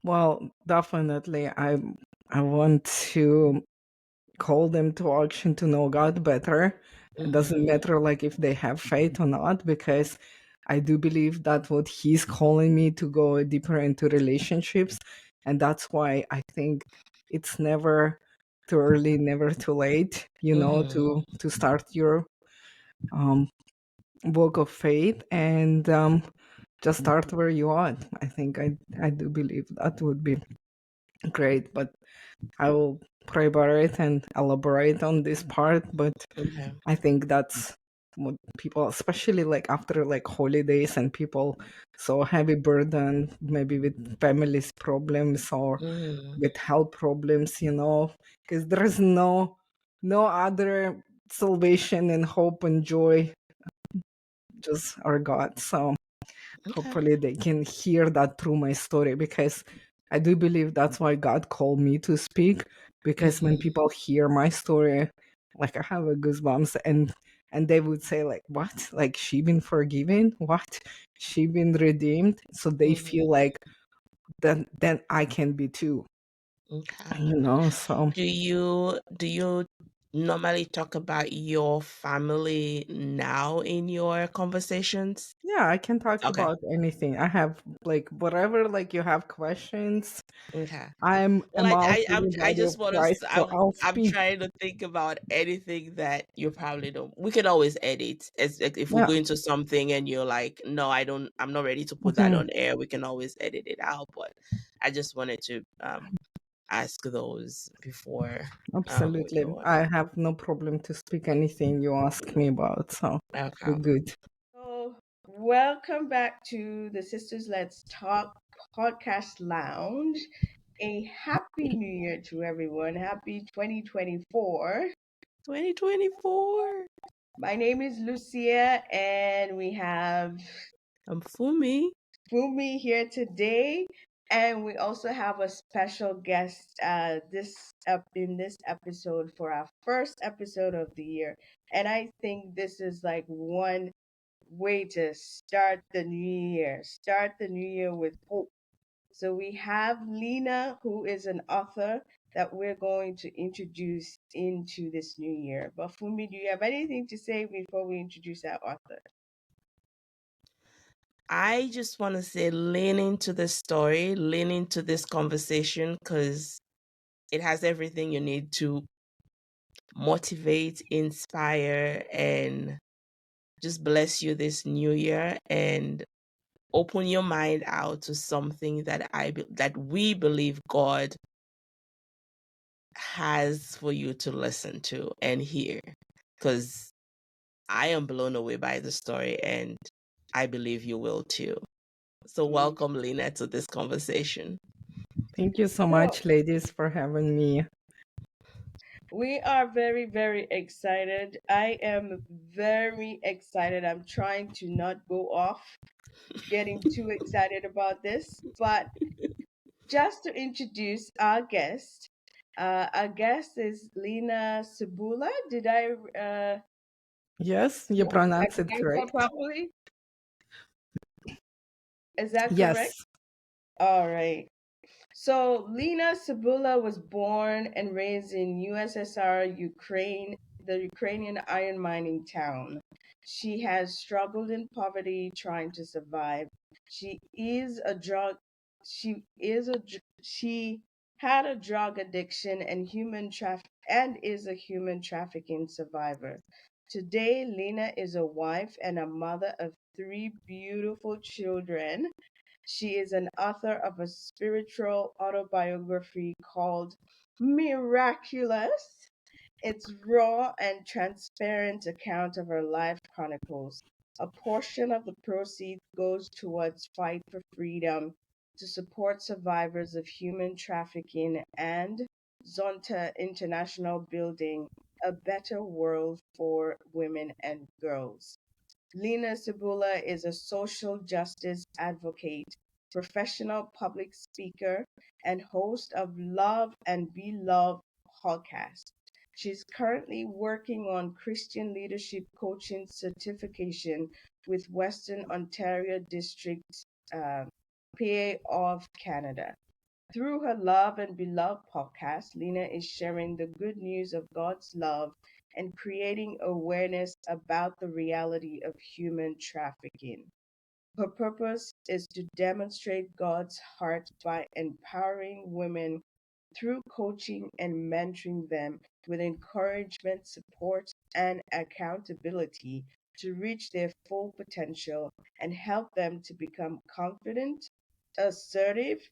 Well, definitely, I want to call them to action to know God better. It doesn't Mm-hmm. matter like if they have faith or not, because I do believe that what He's calling me to go deeper into relationships, and that's why I think it's never too early, never too late, Mm-hmm. to start your um, walk of faith and just start where you are. I think I do believe that would be great, but I will pray about it and elaborate on this part. But Okay. I think that's what people, especially like after like holidays and people so heavy burden, maybe with families problems or Mm-hmm. with health problems, because there is no other salvation and hope and joy, just our God. So Okay. hopefully they can hear that through my story, because I do believe that's why God called me to speak, because when Mm-hmm. people hear my story, like I have a goosebumps, and they would say like, what, like she been forgiven, what, she been redeemed, so they Mm-hmm. feel like then I can be too, Okay. so Do you normally talk about your family now in your conversations? yeah, I can talk Okay. about anything. I have like whatever, like you have questions, Okay. I'm a Well, mouth in the I body of just want Christ, to. so I'll I'm speak. trying to think about anything that you probably don't. We can always edit. As like, if we Yeah. go into something and you're like, no, I don't. I'm not ready to put that Mhm. on air. We can always edit it out. But I just wanted to ask those before we Absolutely. go on. I have no problem to speak anything you ask me about, so we're Okay. good. So, welcome back to the Sisters Let's Talk podcast lounge. A happy new year to everyone. Happy 2024. 2024. My name is Lucia, and we have I'm Fumi. Fumi here today. And we also have a special guest this up in this episode for our first episode of the year. And I think this is like one way to start the new year. Start the new year with hope. So we have Lina, who is an author that we're going to introduce into this new year. But Fumi, do you have anything to say before we introduce our author? I just want to say, lean into this story, lean into this conversation, because it has everything you need to motivate, inspire, and just bless you this new year, and open your mind out to something that we believe God has for you to listen to and hear. Because I am blown away by the story, and I believe you will too. So Mm. welcome, Lina, to this conversation. Thank you so So much, ladies, for having me. we are very, very excited. I am very excited. I'm trying to not go off getting too excited about this, but just to introduce our guest is Lina Sabula. Did I Yes, you pronounce it explain that correct. properly? Is that correct? Yes. All right. So Lina Sabula was born and raised in USSR Ukraine, the Ukrainian iron mining town. She has struggled in poverty trying to survive. She is a drug she had a drug addiction and is a human trafficking survivor. Today Lina is a wife and a mother of three beautiful children. She is an author of a spiritual autobiography called Miraculous. It's raw and transparent account of her life chronicles. A portion of the proceeds goes towards fight for freedom to support survivors of human trafficking and Zonta International building a better world for women and girls. Lina Sabula is a social justice advocate, professional public speaker, and host of Love and Be Loved podcast. She's currently working on Christian leadership coaching certification with Western Ontario District, PA of Canada. Through her Love and Beloved podcast, Lina is sharing the good news of God's love and creating awareness about the reality of human trafficking. Her purpose is to demonstrate God's heart by empowering women through coaching and mentoring them with encouragement, support, and accountability to reach their full potential and help them to become confident, assertive,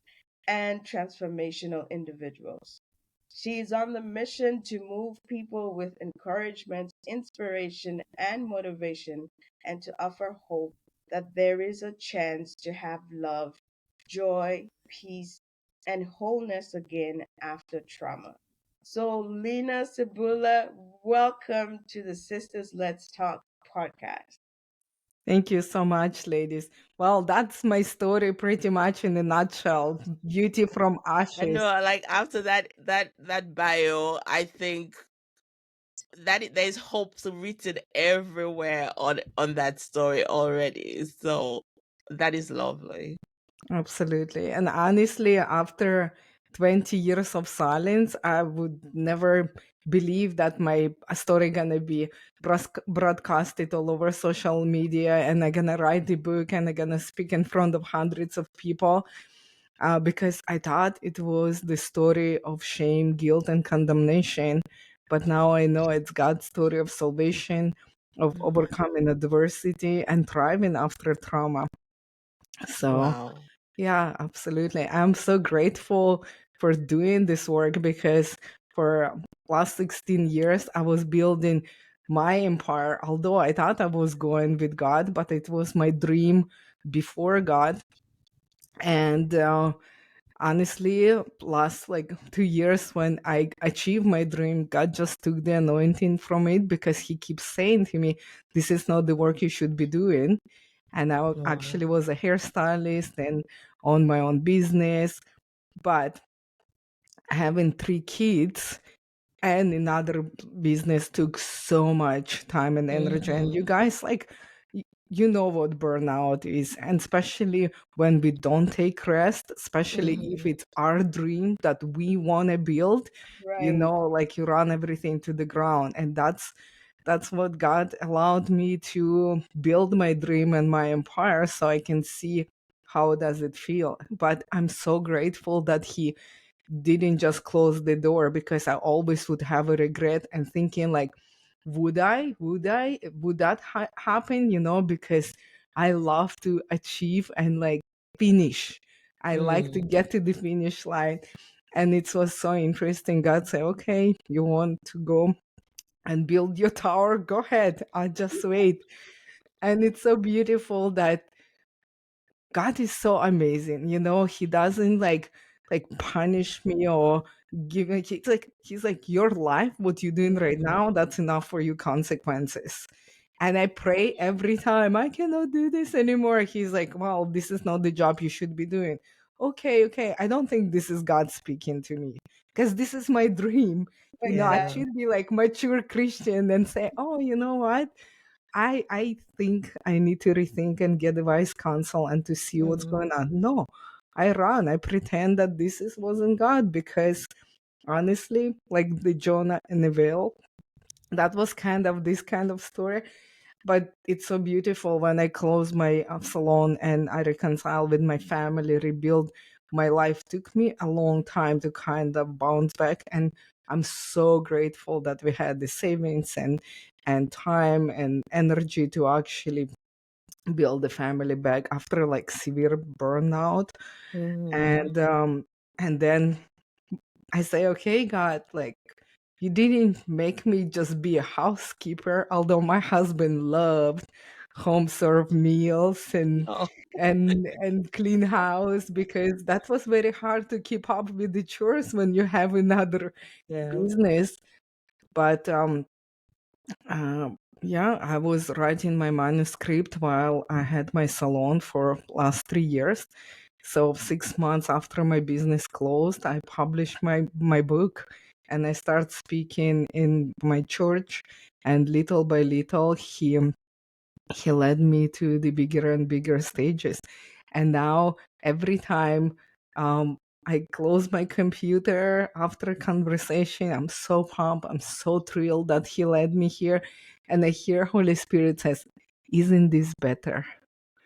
and transformational individuals. She is on the mission to move people with encouragement, inspiration, and motivation, and to offer hope that there is a chance to have love, joy, peace, and wholeness again after trauma. So, Lina Sabula, welcome to the Sisters Let's Talk podcast. Thank you so much, ladies. Well, that's my story pretty much in a nutshell. Beauty from I know, ashes. like after that bio, I think there's hope written everywhere on that story already. So that is lovely. Absolutely. And honestly, after 20 years of silence, I would never believe that my story gonna be broadcasted all over social media and I'm gonna write the book and I'm gonna speak in front of hundreds of people. Because I thought it was the story of shame, guilt, and condemnation. But now I know it's God's story of salvation, of Mhm. overcoming adversity and thriving after trauma. So, Wow. yeah, absolutely. I'm so grateful for doing this work because for last 16 years I was building my empire. Although I thought I was going with God, but it was my dream before God. And honestly, last like 2 years when I achieved my dream, God just took the anointing from it because He keeps saying to me, "This is not the work you should be doing." And I Wow. actually was a hairstylist and owned my own business, but having 3 kids and another business took so much time and energy. And you Mhm. guys, like, you know what burnout is, and especially when we don't take rest, especially if Mhm. it's our dream that we want to build, Right. like you run everything to the ground. And that's what God allowed me to build my dream and my empire so I can see how does it feel. But I'm so grateful that He didn't just close the door, because I always would have a regret and thinking like, would that happen? Because I love to achieve and like finish. I like to Mm. get to the finish line. And it was so interesting. God said, okay, you want to go and build your tower? Go ahead. I'll just wait. And it's so beautiful that God is so amazing. He doesn't like punish me or give me. He's like your life, what you're doing right Mhm. now, that's enough for you consequences. And I pray every time, I cannot do this anymore. He's like, well, this is not the job you should be doing. Okay. I don't think this is God speaking to me, because this is my dream. I Yeah. should be like mature Christian and say, oh, you know what? I think I need to rethink and get wise counsel and to see what's Mhm. going on. No, I run. I pretend that wasn't God, because honestly, like the Jonah and the whale, that was kind of this kind of story. But it's so beautiful when I close my salon and I reconcile with my family, rebuild my life. Took me a long time to kind of bounce back, and I'm so grateful that we had the savings and time and energy to actually build the family back after like severe burnout. Mhm. And then I say, okay, God, like, you didn't make me just be a housekeeper, although my husband loved home served meals Oh, and clean house, because that was very hard to keep up with the chores when you have another yeah. business. But yeah, I was writing my manuscript while I had my salon for last 3 years. So 6 months after my business closed, I published my book, and I started speaking in my church. And little by little, he led me to the bigger and bigger stages. And now every time I close my computer after conversation. I'm so pumped. I'm so thrilled that he led me here. And I hear Holy Spirit says, "Isn't this better?"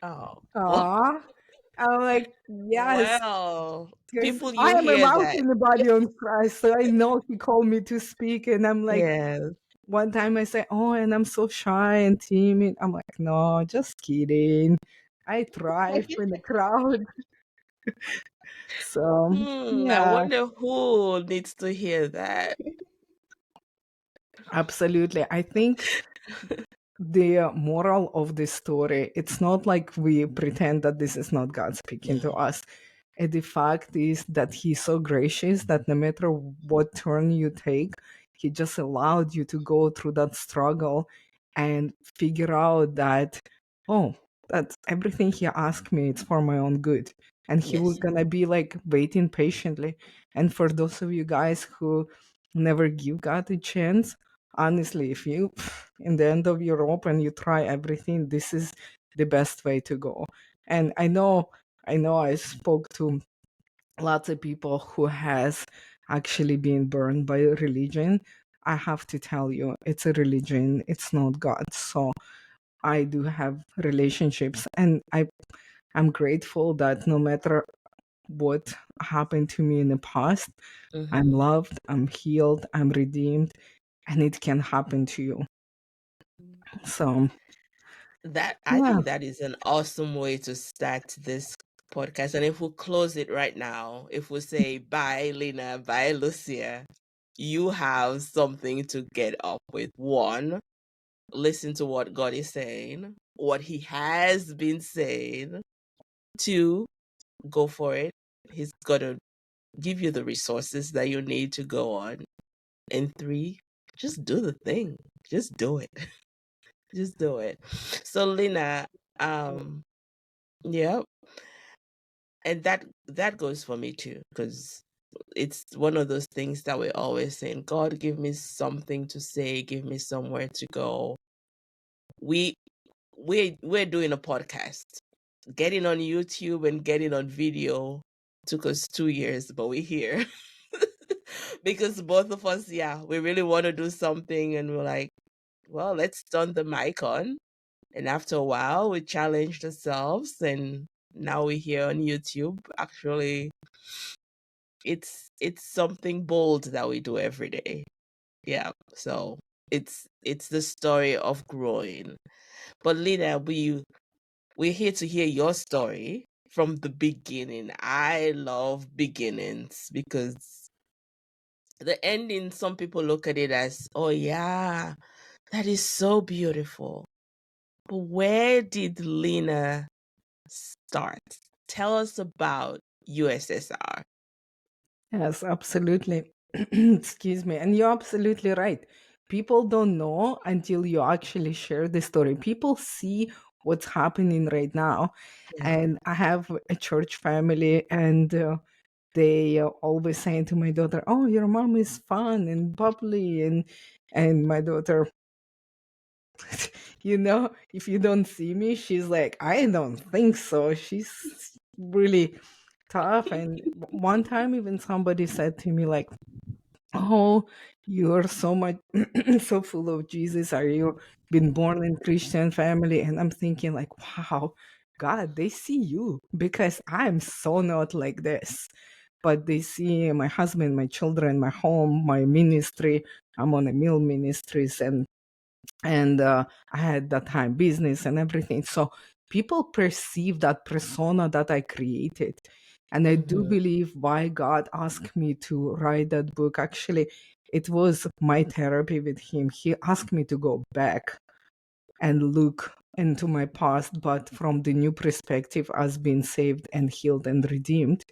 Oh, well, Aw. I'm like, yes, well, because people, I you am a hear mouth that? in the body on Christ. So I know he called me to speak. And I'm like, Yes. one time I say, "Oh, and I'm so shy and timid." I'm like, no, just kidding. I thrive in the crowd. So, I yeah, wonder who needs to hear that. absolutely. I think the moral of this story, it's not like we pretend that this is not God speaking to us. And the fact is that he's so gracious that no matter what turn you take, he just allowed you to go through that struggle and figure out that, oh, that's everything he asked me, it's for my own good. And he was Yes. gonna be like waiting patiently. And for those of you guys who never give God a chance, honestly, if you in the end of your rope and you try everything, this is the best way to go. And I know I spoke to lots of people who has actually been burned by religion. I have to tell you, it's a religion, it's not God. So I do have relationships, and I'm grateful that no matter what happened to me in the past, I'm Hmm. loved, I'm healed, I'm redeemed, and it can happen to you. So That, I yeah. think that is an awesome way to start this podcast. And if we close it right now, if we say bye, Lina, bye, Lucia, you have something to get up with. One, listen to what God is saying, what He has been saying. Two, go for it. He's gonna give you the resources that you need to go on. And three, just do the thing. Just do it. Just do it. So Lina, um, yeah, and that goes for me too, because it's one of those things that we're always saying, God, give me something to say, give me somewhere to go. We we're doing a podcast. Getting on YouTube and getting on video took us 2 years, but we're here. Because both of us, yeah, we really want to do something, and we're like, well, let's turn the mic on. And after a while, we challenged ourselves, and now we're here on YouTube. Actually, it's something bold that we do every day. Yeah. So it's the story of growing. But Lina, we're here to hear your story from the beginning. I love beginnings because the ending, some people look at it as, oh yeah, that is so beautiful. But where did Lina start? Tell us about USSR. Yes, absolutely. Excuse me. And you're absolutely right. People don't know until you actually share the story. People see what's happening right now. Yeah. And I have a church family, and they always saying to my daughter, "Oh, your mom is fun and bubbly," and my daughter, if you don't see me, she's like, "I don't think so." She's really tough. And one time, even somebody said to me, like, "Oh, you're so much so full of Jesus. Are you been born in Christian family?" And I'm thinking, like, wow, God, they see you, because I'm so not like this. But they see my husband, my children, my home, my ministry. I'm on a mill ministries, and I had that time business and everything. So people perceive that persona that I created. And I do Mm-hmm. believe why God asked me to write that book. Actually, it was my therapy with him. He asked me to go back and look into my past, but from the new perspective as being saved and healed and redeemed.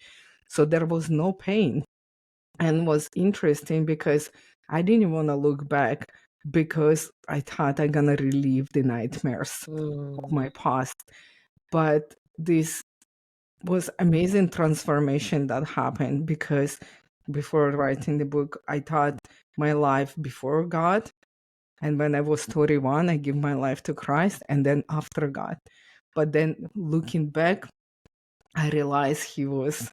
So there was no pain. And was interesting because I didn't want to look back, because I thought I'm gonna relive the nightmares of Mm. my past. But this was amazing transformation that happened, because before writing the book, I thought my life before God, and when I was 31, I give my life to Christ, and then after God. But then looking back, I realized he was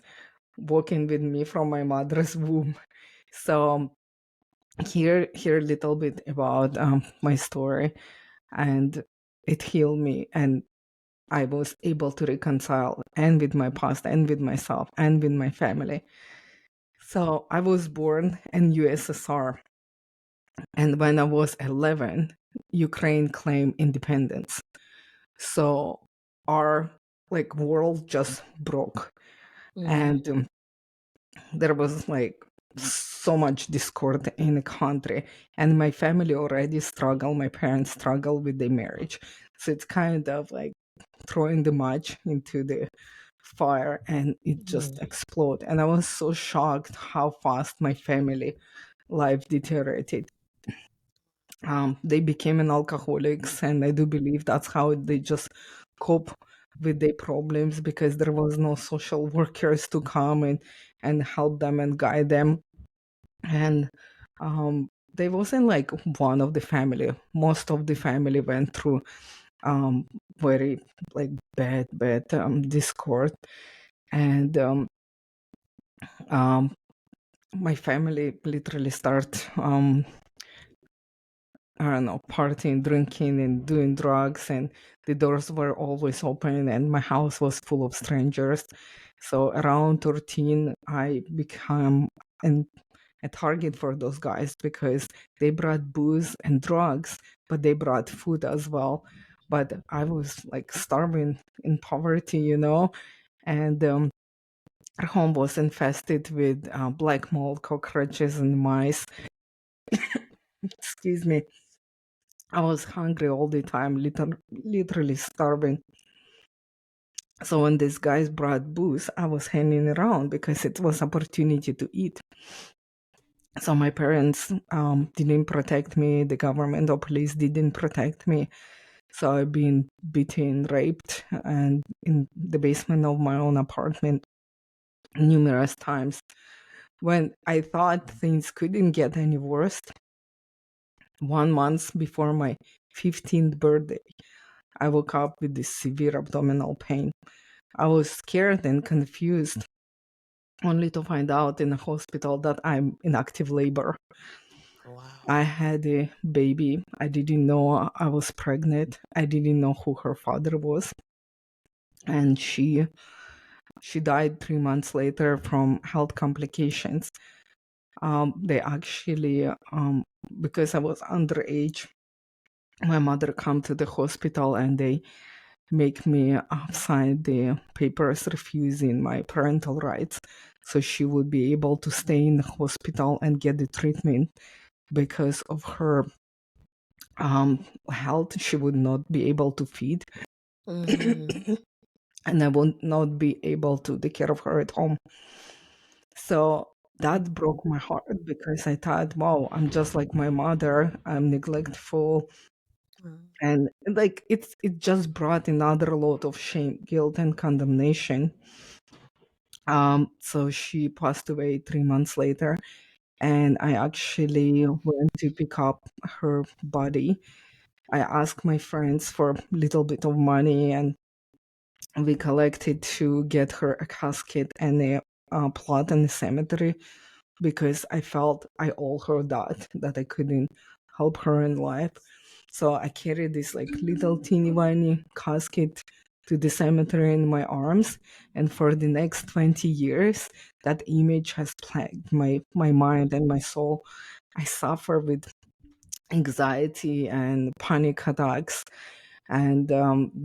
walking with me from my mother's womb. So here a little bit about my story, and it healed me, and I was able to reconcile and with my past and with myself and with my family. So I was born in USSR, and when I was 11, Ukraine claimed independence. So our world just broke, Mm. and there was so much discord in the country, and my family already struggled. My parents struggled with their marriage, so it's kind of like throwing the match into the fire, and it just Mm. exploded. And I was so shocked how fast my family life deteriorated. They became an alcoholics, and I do believe that's how they just cope with their problems, because there was no social workers to come and help them and guide them. And they wasn't like one of the family. Most of the family went through very like bad discord. And um, my family literally start I don't know, partying, drinking, and doing drugs, and the doors were always open, and my house was full of strangers. So around 13, I became a target for those guys, because they brought booze and drugs, but they brought food as well. But I was like starving in poverty, and our home was infested with black mold, cockroaches, and mice. Excuse me. I was hungry all the time, literally starving. So when these guys brought booze, I was hanging around because it was opportunity to eat. So my parents didn't protect me. The government or police didn't protect me. So I've been beaten, raped, and in the basement of my own apartment numerous times. When I thought things couldn't get any worse, 1 month before my 15th birthday, I woke up with this severe abdominal pain. I was scared and confused, only to find out in the hospital that I'm in active labor. Wow. I had a baby. I didn't know I was pregnant. I didn't know who her father was. And she died 3 months later from health complications. They actually, because I was underage, my mother come to the hospital, and they make me sign the papers refusing my parental rights, so she would be able to stay in the hospital and get the treatment. Because of her health, she would not be able to feed, Mm. and I would not be able to take care of her at home. So that broke my heart, because I thought, wow, I'm just like my mother. I'm neglectful. Mm. And it just brought another load of shame, guilt, and condemnation. So she passed away 3 months later, and I actually went to pick up her body. I asked my friends for a little bit of money, and we collected to get her a casket and a plot in the cemetery, because I felt I owe her that I couldn't help her in life. So I carried this like little teeny tiny casket to the cemetery in my arms, and for the next 20 years, that image has plagued my mind and my soul. I suffer with anxiety and panic attacks and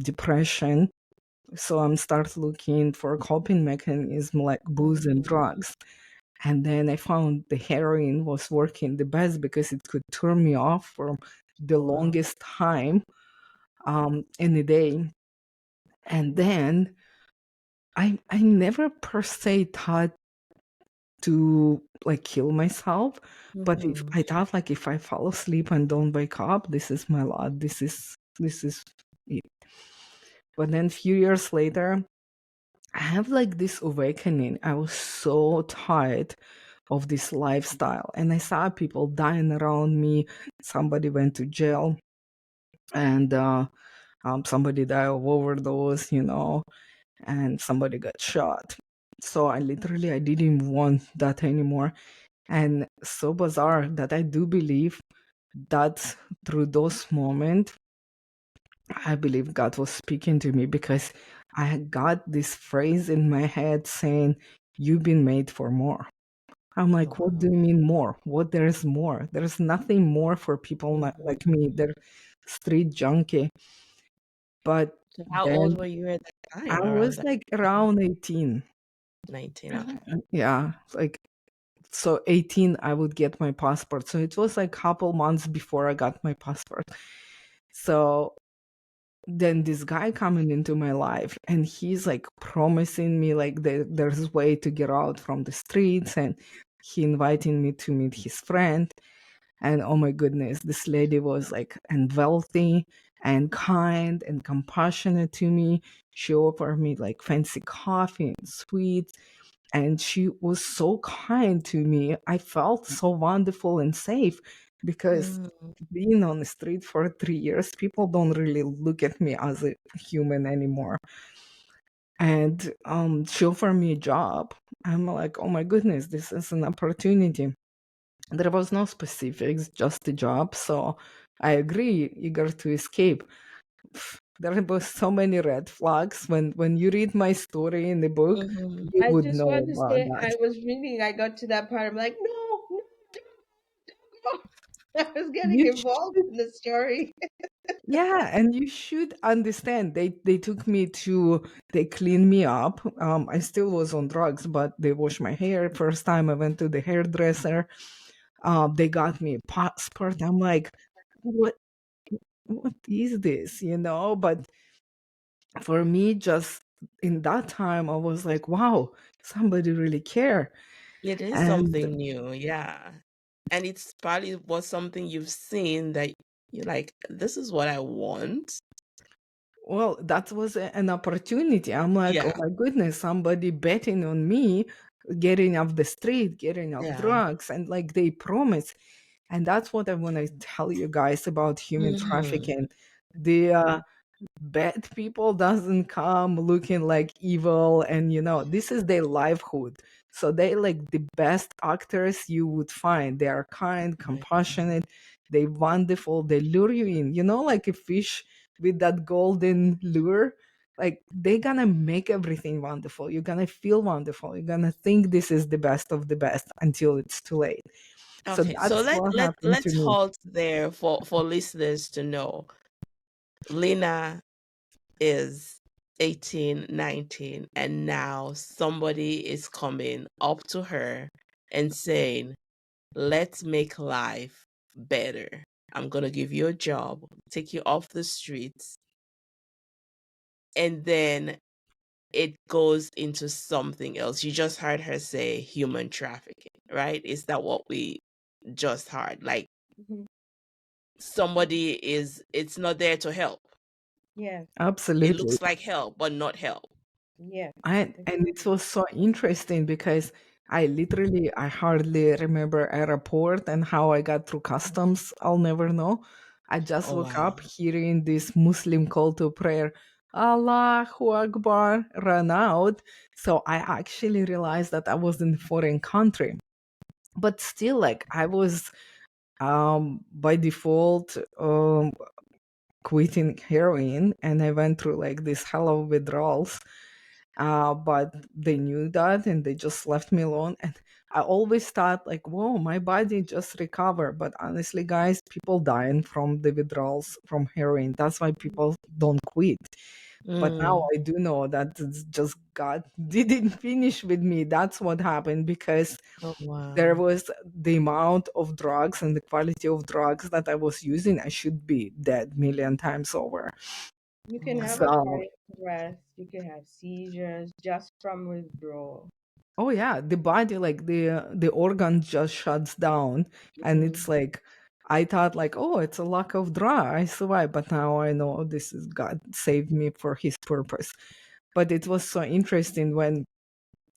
depression. So I'm start looking for coping mechanism like booze and Mm. drugs. And then I found the heroin was working the best, because it could turn me off for the Wow. longest time in a day. And then I never per se thought to like kill myself, but if Mm. I thought like if I fall asleep and don't wake up, this is my lot. This is it. But then a few years later, I have like this awakening. I was so tired of this lifestyle, and I saw people dying around me. Somebody went to jail, and somebody died of overdose, and somebody got shot. So I didn't want that anymore. And so bizarre that I do believe that through those moments, I believe God was speaking to me, because I had got this phrase in my head saying, "You've been made for more." I'm Oh, like, what do wow. you mean more? What there's more? There's nothing more for people not Mhm. like me. They're street junkie. But So how old then were you at that I time, around was that like time? around 18. 19, okay. Yeah, like so 18 I would get my passport. So it was like couple months before I got my passport. So then this guy coming into my life, and he's like promising me like there's way to get out from the streets, and he inviting me to meet his friend. And oh my goodness, this lady was like and wealthy and kind and compassionate to me. She offered me like fancy coffee and sweets, and she was so kind to me. I felt so wonderful and safe, because Mm. being on the street for 3 years, people don't really look at me as a human anymore. And she offered me a job. I'm like, oh my goodness, this is an opportunity. There was no specifics, just a job. So I agree, eager to escape. There was so many red flags. When you read my story in the book, Mhm. you I would just know want to about say, that. I was reading, I got to that part. I'm like, no, no, don't go. I was getting You involved should, in the story. yeah, and you should understand. They took me to, they cleaned me up. I still was on drugs, but they washed my hair. First time I went to the hairdresser. They got me a passport. I'm like, what is this? But for me, just in that time, I was like, wow, somebody really care. It is And something new, yeah. And it's probably was something you've seen that you're like, this is what I want. well, that was an opportunity. I'm like, oh Yeah, my goodness, somebody betting on me getting off the street, getting off yeah. drugs, and like they promise. And that's what I want to tell you guys about human Mhm. trafficking. The bad people doesn't come looking like evil, and this is their livelihood. So they like the best actors you would find. They are kind, Right. compassionate, they wonderful, they lure you in, like a fish with that golden lure. Like they gonna make everything wonderful. You're gonna feel wonderful. You're gonna think this is the best of the best until it's too late. So Okay, so that's let what let happened to let's me. halt there for listeners to know. Lena is 18, 19, and now somebody is coming up to her and saying, let's make life better. I'm going to give you a job, take you off the streets, and then it goes into something else. You just heard her say human trafficking, right? Is that what we just heard? Like Mhm. somebody it's not there to help. Yes, It Absolutely. looks like help, but not help. yes, And it was so interesting, because I hardly remember a report and how I got through customs. I'll never know. I just Oh, woke wow. up hearing this Muslim call to prayer, Allahu Akbar, run out. So I actually realized that I was in a foreign country. But still, like I was by default quitting heroin, and I went through like this hell of withdrawals. But they knew that, and they just left me alone. And I always thought like, whoa, my body just recovered. But honestly, guys, people dying from the withdrawals from heroin. That's why people don't quit. But now Mm. I do know that it's just God didn't finish with me. That's what happened, because Oh, there wow. was the amount of drugs and the quality of drugs that I was using. I should be dead million times over. you Oh, can have a wow. So cardiac arrest, you can have seizures just from withdrawal. oh yeah, the body, like the organ just shuts down, and it's Mhm. like I thought like, oh, it's a lack of dry, I survived, but now I know this is God saved me for His purpose. But it was so interesting when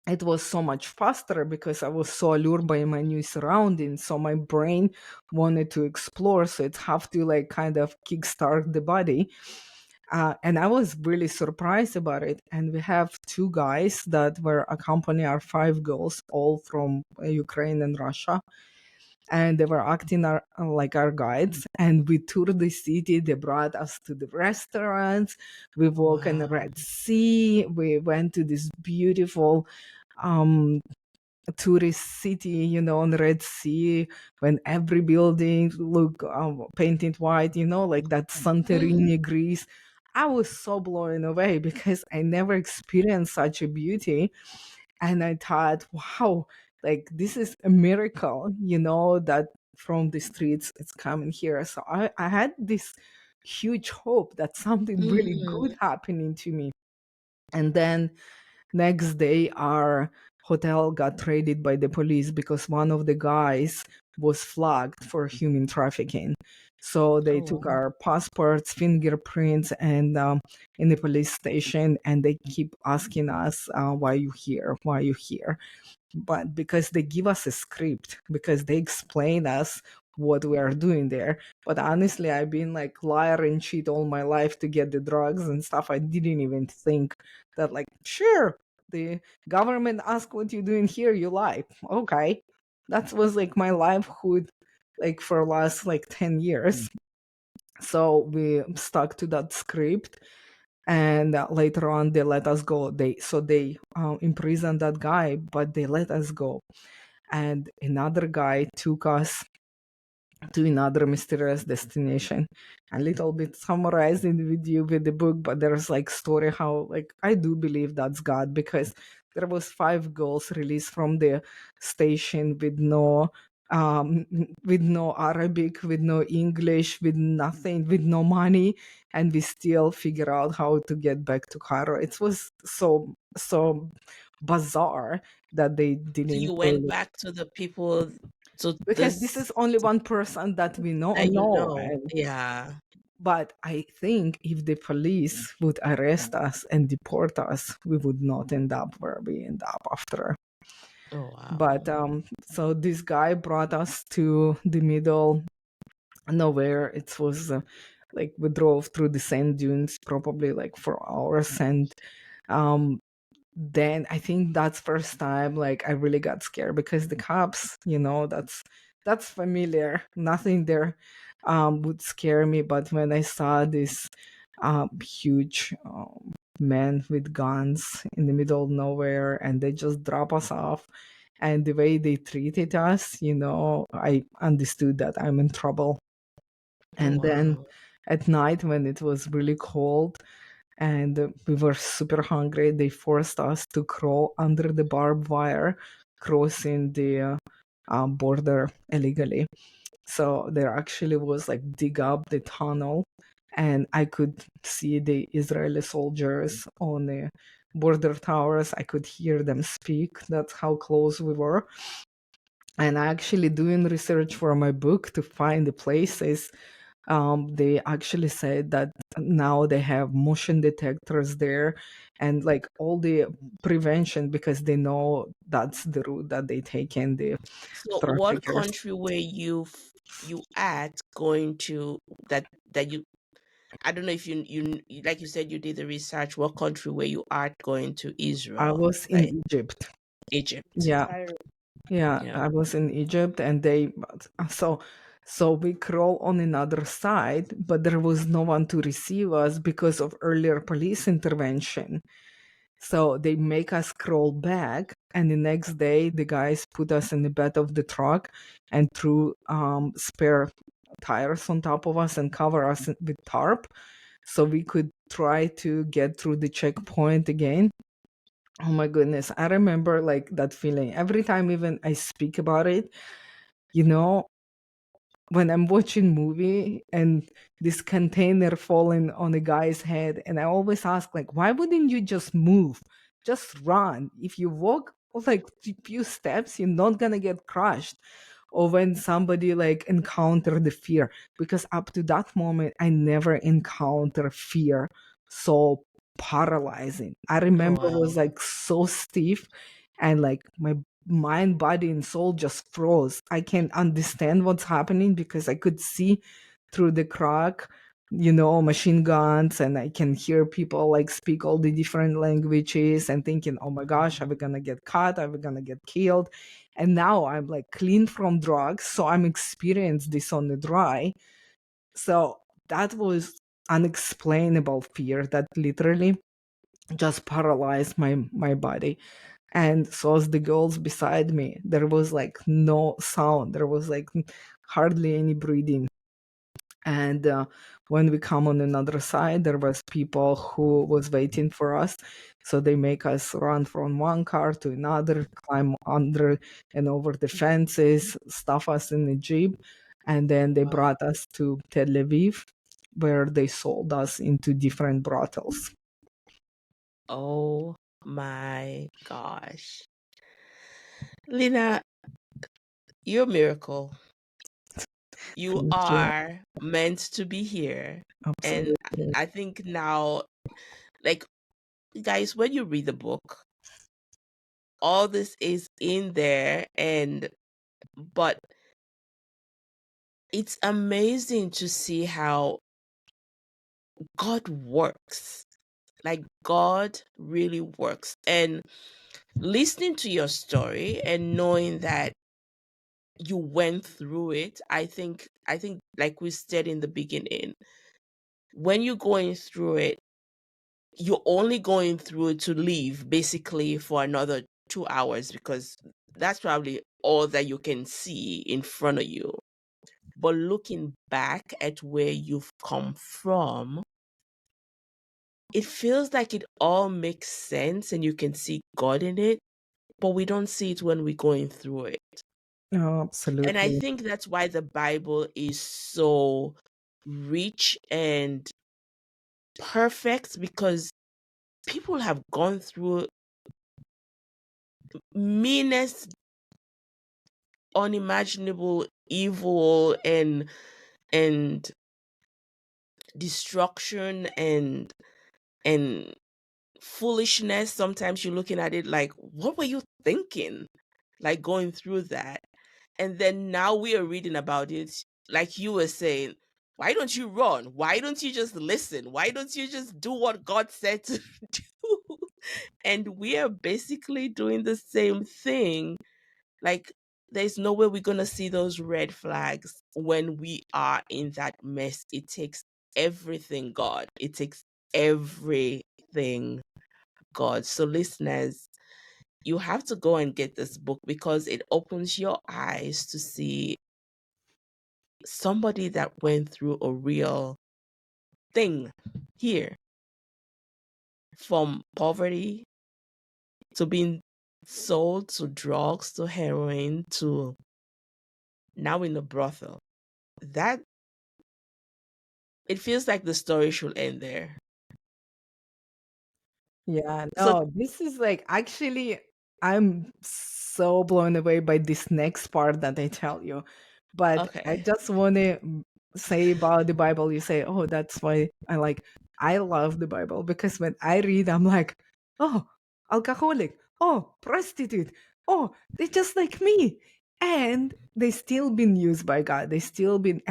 it was so much faster, because I was so allured by my new surroundings. So my brain wanted to explore, so it have to like kind of kickstart the body. And I was really surprised about it. And we have two guys that were accompanying our five girls, all from Ukraine and Russia. And they were acting like our guides. And we toured the city. They brought us to the restaurants. We walked in the Wow. Red Sea. We went to this beautiful um, tourist city, on the Red Sea, when every building look painted white, like that Mhm. Santorini, Greece. I was so blown away because I never experienced such a beauty. And I thought, wow, like this is a miracle, that from the streets it's coming here. So I had this huge hope that something really good Mm. happening to me. And then next day, our hotel got raided by the police because one of the guys was flagged for human trafficking. So they Oh, took wow. our passports, fingerprints, and in the police station, and they keep asking us, "Why you here? Why you here?" But because they give us a script, because they explain us what we are doing there. But honestly, I've been like liar and cheat all my life to get the drugs and stuff. I didn't even think that, like, sure, the government asked what you're doing here, you lie. Okay. That was like my livelihood, like for last like 10 years. So we stuck to that script, and later on they let us go. They imprisoned that guy, but they let us go. And another guy took us to another mysterious destination. A little bit summarizing with you with the book, but there's like story how, like, I do believe that's God, because there was five girls released from the station um with no Arabic, with no English, with nothing, with no money, and we still figure out how to get back to Cairo. It was so bizarre that they So didn't you went really, back to the people, to because this this is only one person that we that you know. know. And Yeah. but I think if the police would arrest us and deport us, we would not end up where we end up after. Oh, wow. But so this guy brought us to the middle nowhere. It was like we drove through the sand dunes probably like for hours. And um then I think that's first time like I really got scared, because the cops, that's familiar. Nothing there would scare me. But when I saw this huge men with guns in the middle of nowhere, and they just drop us off, and the way they treated us, I understood that I'm in trouble. Oh, And then wow. at night, when it was really cold, and we were super hungry, they forced us to crawl under the barbed wire, crossing the border illegally. So there actually was like dig up the tunnel, and I could see the Israeli soldiers on the border towers. I could hear them speak. That's how close we were. And I actually doing research for my book to find the places. They actually said that now they have motion detectors there, and like all the prevention, because they know that's the route that they take in, the So what traffickers. country were you at going to, that you, I don't know if like you said, you did the research. What country were you at going to I Israel? was in Like Egypt. Egypt. Yeah, Cairo. yeah, Yeah. I was in Egypt, and so we crawl on another side, but there was no one to receive us because of earlier police intervention. So they make us crawl back, and the next day the guys put us in the bed of the truck and threw spare tires on top of us and cover us with tarp, so we could try to get through the checkpoint again. Oh my goodness, I remember like that feeling every time, even I speak about it. You know, when I'm watching movie and this container falling on a guy's head, and I always ask, like, why wouldn't you just move? Just run. If you walk like a few steps, you're not gonna get crushed. Or when somebody like encounter the fear, because up to that moment I never encounter fear so paralyzing. I Oh, remember it was wow. like so stiff, and like my mind, body, and soul just froze. I can't understand what's happening because I could see through the crack machine guns, and I can hear people like speak all the different languages and thinking, oh my gosh, are we gonna get caught? Are we gonna get killed? And now I'm like clean from drugs, so I'm experienced this on the dry. So that was unexplainable fear that literally just paralyzed my body. And so as the girls beside me, there was like no sound, there was like hardly any breathing. And when we come on another side, there was people who was waiting for us, so they make us run from one car to another, climb under and over the fences, stuff us in the jeep, and then they brought us to Tel Aviv, where they sold us into different brothels. Oh my gosh. Lina, you're a miracle. You Thank you. are meant to be here. And Absolutely. I think now, like, guys, when you read the book, all this is in there, but it's amazing to see how God works. Like, God really works. And listening to your story and knowing that you went through it, I think like we said in the beginning, when you're going through it, you're only going through it to leave basically for another 2 hours, because that's probably all that you can see in front of you. But looking back at where you've come from, it feels like it all makes sense and you can see God in it, but we don't see it when we're going through it. Oh, And I absolutely. think that's why the Bible is so rich and perfect, because people have gone through meanest, unimaginable evil and destruction and foolishness. Sometimes you're looking at it like, what were you thinking? Like, going through that. And then now we are reading about it, like you were saying, why don't you run? Why don't you just listen? Why don't you just do what God said to do? And we are basically doing the same thing. Like, there's no way we're going to see those red flags when we are in that mess. It takes everything, God. It takes everything, God. So, listeners, you have to go and get this book, because it opens your eyes to see somebody that went through a real thing here, from poverty to being sold to drugs to heroin to now in a brothel. That, it feels like the story should end there. Yeah, So, no, this is like actually, I'm so blown away by this next part that I tell you. But I okay. just want to say about the Bible. You say, oh, that's why I love the Bible, because when I read, I'm like, oh, alcoholic, oh, prostitute, oh, they're just like me. And they still been used by God. They still been,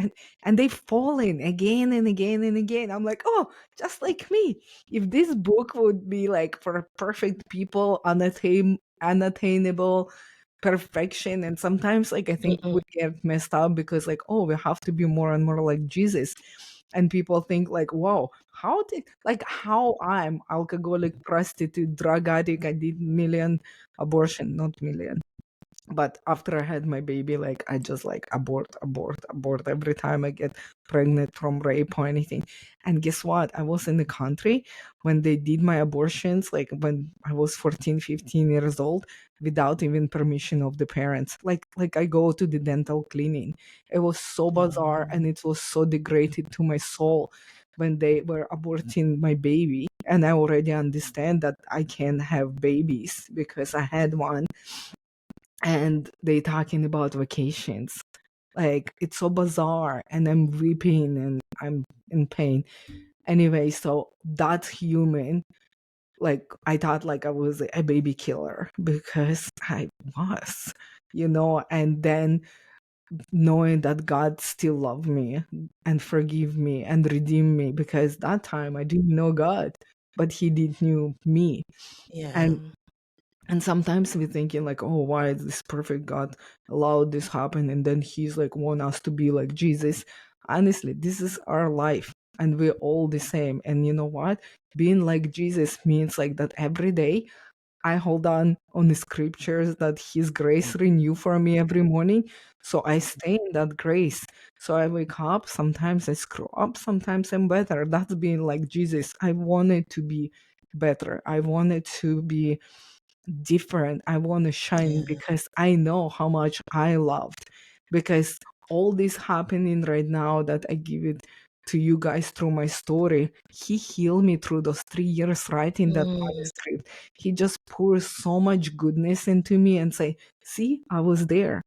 and they've fallen again and again and again. I'm like, oh, just like me. If this book would be like for perfect people, unattainable perfection, and sometimes like I think we Mm-mm. get messed up because like, oh, we have to be more and more like Jesus, and people think like, wow, how I'm alcoholic, prostitute, drug addict, I did million abortion, not million, but after I had my baby, like I just like abort every time I get pregnant from rape or anything. And guess what? I was in the country when they did my abortions, like when I was 14, 15 years old, without even permission of the parents. Like I go to the dental cleaning. It was so bizarre and it was so degraded to my soul when they were aborting my baby. And I already understand that I can't have babies because I had one, and they talking about vacations. Like it's so bizarre, and I'm weeping and I'm in pain. Anyway, so that's human. Like I thought like I was a baby killer because I was, and then knowing that God still loved me and forgive me and redeem me, because that time I didn't know God, but He did knew me. Yeah. And sometimes we're thinking like, oh, why is this perfect God allowed this happen? And then He's like want us to be like Jesus. Honestly, this is our life and we're all the same. And you know what? Being like Jesus means like that every day I hold on the scriptures that His grace renew for me every morning. So I stay in that grace. So I wake up. Sometimes I screw up. Sometimes I'm better. That's being like Jesus. I wanted to be better. I wanted to be different. I want to shine Yeah. because I know how much I loved. Because all this happening right now that I give it to you guys through my story, He healed me through those 3 years writing that Mm. manuscript. He just pours so much goodness into me and say, see, I was there.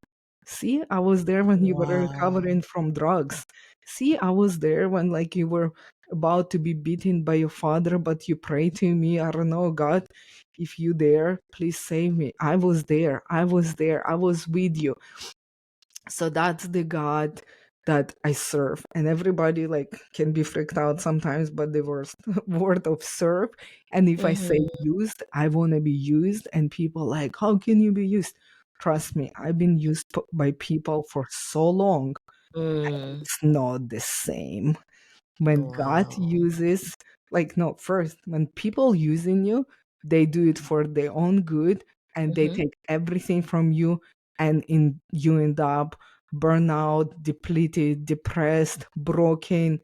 See, I was there when you were Wow. recovering from drugs. See, I was there when like you were about to be beaten by your father, but you pray to me. I don't know, God, if you there, please save me. I was there. I was there. I was with you. So that's the God that I serve. And everybody like can be freaked out sometimes, but the worst word of serve. And if I say Mm-hmm. used, I want to be used. And people like, how can you be used? Trust me, I've been used by people for so long. Mm. It's not the same when God Wow. uses, like, no, first, when people using you, they do it for their own good and they Mm-hmm. take everything from you, and you end up burnout, depleted, depressed, broken,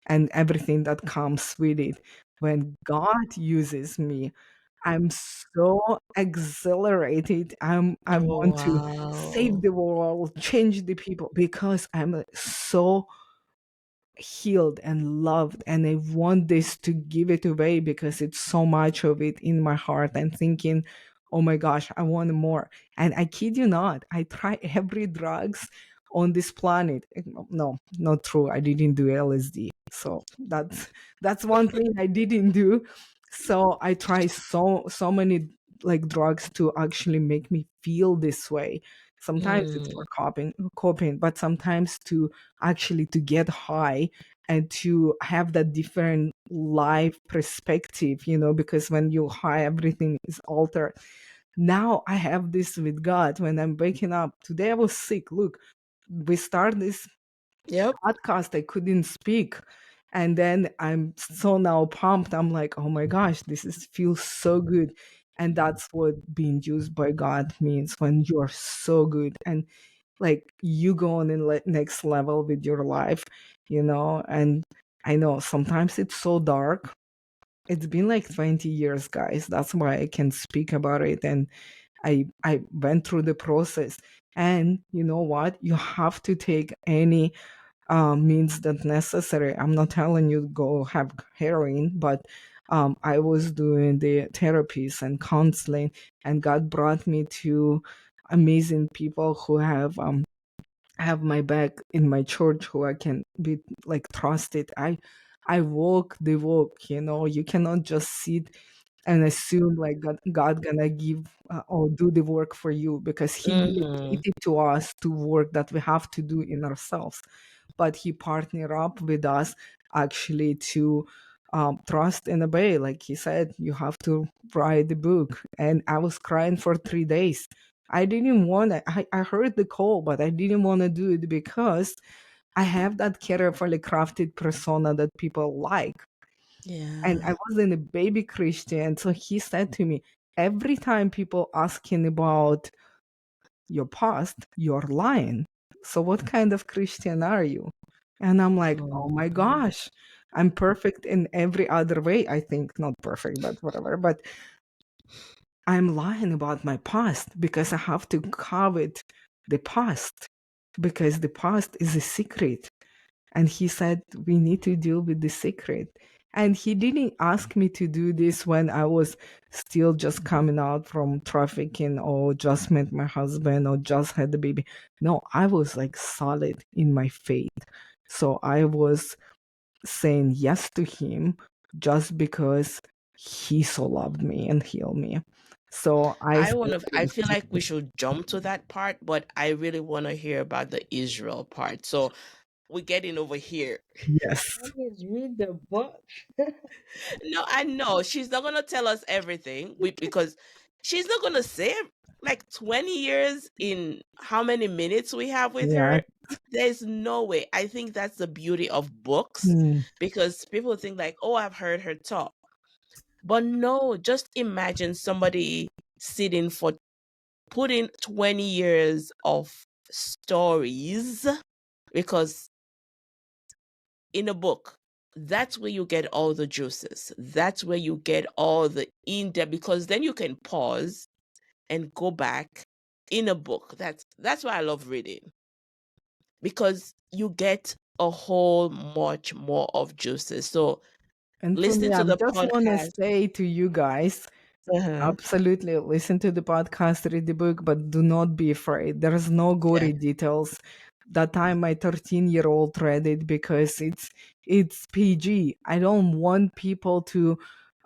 and everything that comes with it. When God uses me, I'm so exhilarated. I Oh, want to wow. save the world, change the people, because I'm so healed and loved, and I want this to give it away because it's so much of it in my heart. I'm thinking, oh my gosh, I want more. And I kid you not, I try every drugs on this planet. No, not true, I didn't do LSD, so that's one thing I didn't do. So I try so many like drugs to actually make me feel this way. Sometimes it's for Mm. coping, but sometimes to actually to get high and to have that different life perspective, because when you high, everything is altered. Now I have this with God when I'm waking up. Today I was sick. Look, we start this Yep. podcast, I couldn't speak. And then I'm so now pumped. I'm like, oh my gosh, this is feels so good. And that's what being used by God means, when you're so good and like you go on in next level with your life. And I know sometimes it's so dark. It's been like 20 years, guys. That's why I can speak about it. And I went through the process. And you know what? You have to take any means that necessary. I'm not telling you to go have heroin, but I was doing the therapies and counseling, and God brought me to amazing people who have my back in my church, who I can be like trusted. I walk the walk. You cannot just sit and assume like God gonna give or do the work for you, because He didn't give Mm-hmm. it to us to work that we have to do in ourselves, but He partnered up with us actually to trust and obey. Like He said, you have to write the book. And I was crying for 3 days. I didn't want to, I heard the call, but I didn't want to do it because I have that carefully crafted persona that people like. And Yeah. I wasn't a baby Christian. So He said to me, every time people asking about your past, you're lying. So what kind of Christian are you? And I'm like, oh my Mm. gosh, I'm perfect in every other way. I think not perfect, but whatever. But I'm lying about my past because I have to cover the past, because the past is a secret. And He said, we need to deal with the secret. And He didn't ask me to do this when I was still just coming out from trafficking, or just met my husband, or just had the baby. No, I was like solid in my faith. So I was saying yes to Him just because He so loved me and healed me. So I I think, feel like we should jump to that part, but I really want to hear about the Israel part. So we're getting over here. yes, Always read the book. No, I know she's not gonna tell us everything because she's not gonna say like 20 years in how many minutes we have with yeah, her. There's no way. I think that's the beauty of books mm, because people think like, oh, I've heard her talk. But no, just imagine somebody sitting for putting 20 years of stories because in a book, that's where you get all the juices. That's where you get all the in depth because then you can pause and go back in a book. That's why I love reading because you get a whole much more of juices. So and for me, listening I to the just want to podcast. say to you guys, Uh-huh. absolutely listen to the podcast, read the book, but do not be afraid. There's no Yeah. gory details. That time my 13-year-old read it because it's PG. I don't want people to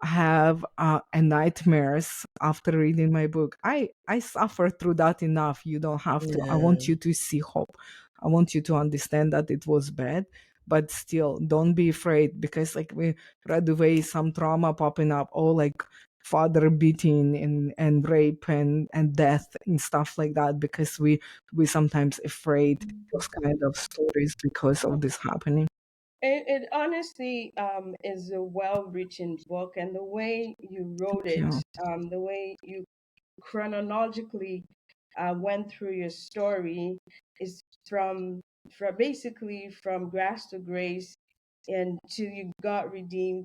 have a nightmares after reading my book. I suffered through that enough. You don't have to. I want Yeah. you to see hope. I want you to understand that it was bad, but still don't be afraid because like we read away some trauma popping up, or like father beating and rape and death and stuff like that, because we sometimes afraid those kind of stories because of this happening. It honestly is a well-written book, and the way you wrote Thank it, you. the way you chronologically went through your story is from basically from grass to grace until you got redeemed.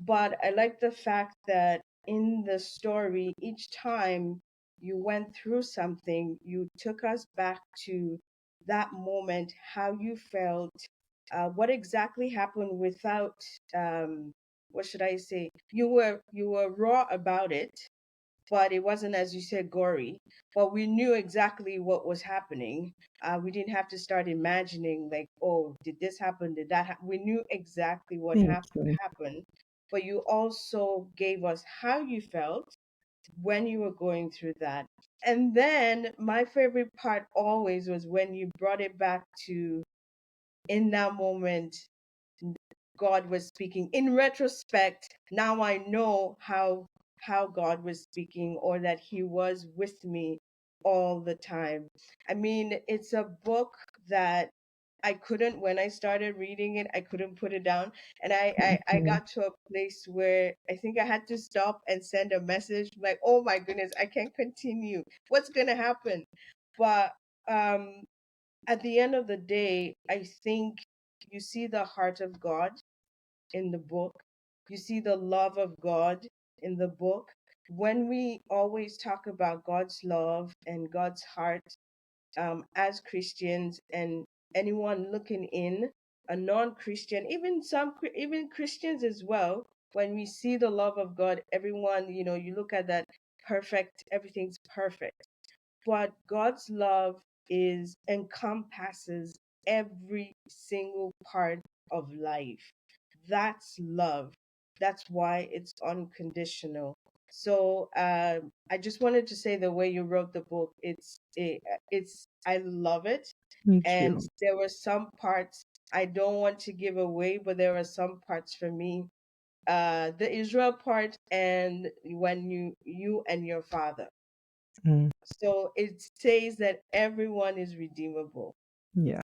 But I like the fact that in the story, each time you went through something, you took us back to that moment, how you felt, what exactly happened without, what should I say? You were raw about it, but it wasn't, as you said, gory. But we knew exactly what was happening. We didn't have to start imagining, like, oh, did this happen? Did that happen? We knew exactly what Thank you. happened. But you also gave us how you felt when you were going through that. And then my favorite part always was when you brought it back to in that moment God was speaking. In retrospect, now I know how God was speaking, or that he was with me all the time. I mean, it's a book that I couldn't, when I started reading it, I couldn't put it down. And Thank I you. got to a place where I think I had to stop and send a message like, oh my goodness, I can't continue. What's going to happen? But um, at the end of the day, I think you see the heart of God in the book. You see the love of God in the book. When we always talk about God's love and God's heart, as Christians, and anyone looking in, a non-Christian, even even Christians as well, when we see the love of God, everyone, you look at that perfect, everything's perfect. But God's love is encompasses every single part of life. That's love. That's why it's unconditional. So I just wanted to say the way you wrote the book, it's I love it. Thank And you. there were some parts I don't want to give away, but there are some parts for me. The Israel part, and when you and your father. Mm, So it says that everyone is redeemable. yeah.